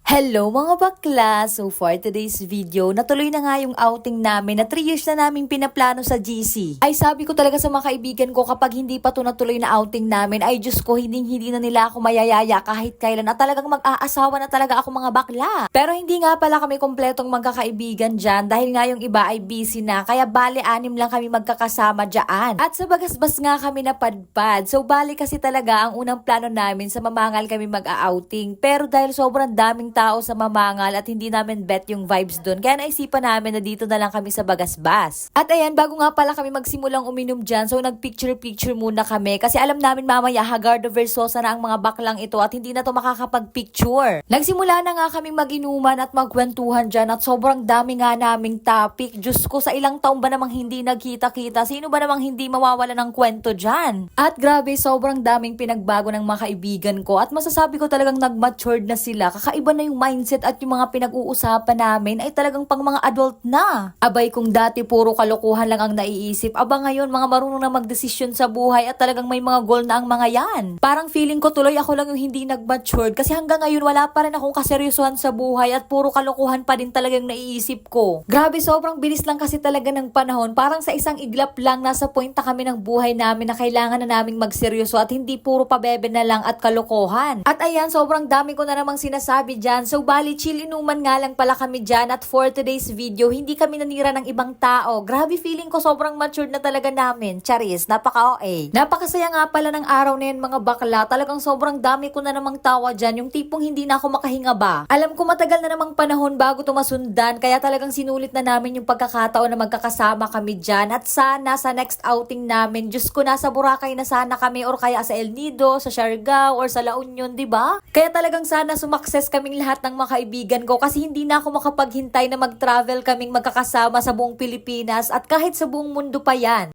Hello mga bakla! So for today's video, natuloy na nga yung outing namin na 3 years na namin pinaplano sa GC. Ay sabi ko talaga sa mga kaibigan ko kapag hindi pa to natuloy na outing namin, ay Diyos ko, hindi na nila ako mayayaya kahit kailan at talagang mag-aasawa na talaga ako mga bakla. Pero hindi nga pala kami kompletong magkakaibigan dyan dahil nga yung iba ay busy na, kaya bali 6 lang kami magkakasama dyan. At sa Bagasbas nga kami napadpad. So bali kasi talaga ang unang plano namin sa Mamangal kami mag-outing. Pero dahil sobrang daming tao sa Mamangal at hindi namin bet yung vibes doon, kaya naisipan namin na dito na lang kami sa Bagasbas. At ayan, bago nga pala kami magsimulang uminom dyan, so nagpicture-picture muna kami kasi alam namin mamaya Hagardo Versosa na ang mga baklang ito at hindi na to makakapag-picture. Nagsimula na nga kami mag-inuman at magkwentuhan dyan at sobrang dami nga naming topic. Diyos ko, sa ilang taon ba namang hindi nagkita-kita? Sino ba namang hindi mawawala ng kwento dyan? At grabe, sobrang daming pinagbago ng mga kaibigan ko at masasabi ko talagang nag-matured na sila. Kakaiba na yung mindset at yung mga pinag-uusapan namin ay talagang pang mga adult na. Abay, kung dati puro kalokohan lang ang naiisip, aba ngayon mga marunong na magdesisyon sa buhay at talagang may mga goal na ang mga yan. Parang feeling ko tuloy ako lang yung hindi nag-matured kasi hanggang ngayon wala pa rin akong kaseryosohan sa buhay at puro kalokohan pa din talagang naiisip ko. Grabe, sobrang bilis lang kasi talaga ng panahon. Parang sa isang iglap lang nasa point na kami ng buhay namin na kailangan na naming magseryoso at hindi puro pabebe na lang at kalokohan. At ayan, sobrang dami ko na namang sinasabi dyan. So bali, chill inuman nga lang pala kami dyan at for today's video, hindi kami nanira ng ibang tao. Grabe, feeling ko sobrang matured na talaga namin. Charis, napaka-OA. Napakasaya nga pala ng araw na yun mga bakla. Talagang sobrang dami ko na namang tawa dyan. Yung tipong hindi na ako makahinga ba. Alam ko matagal na namang panahon bago tumasundan, kaya talagang sinulit na namin yung pagkakataon na magkakasama kami dyan. At sana sa next outing namin, Diyos ko, nasa Boracay na sana kami or kaya sa El Nido, sa Siargao or sa La Union, di ba? Kaya talagang sana sumakses kaming lahat ng mga kaibigan ko kasi hindi na ako makapaghintay na mag-travel kaming magkakasama sa buong Pilipinas at kahit sa buong mundo pa yan.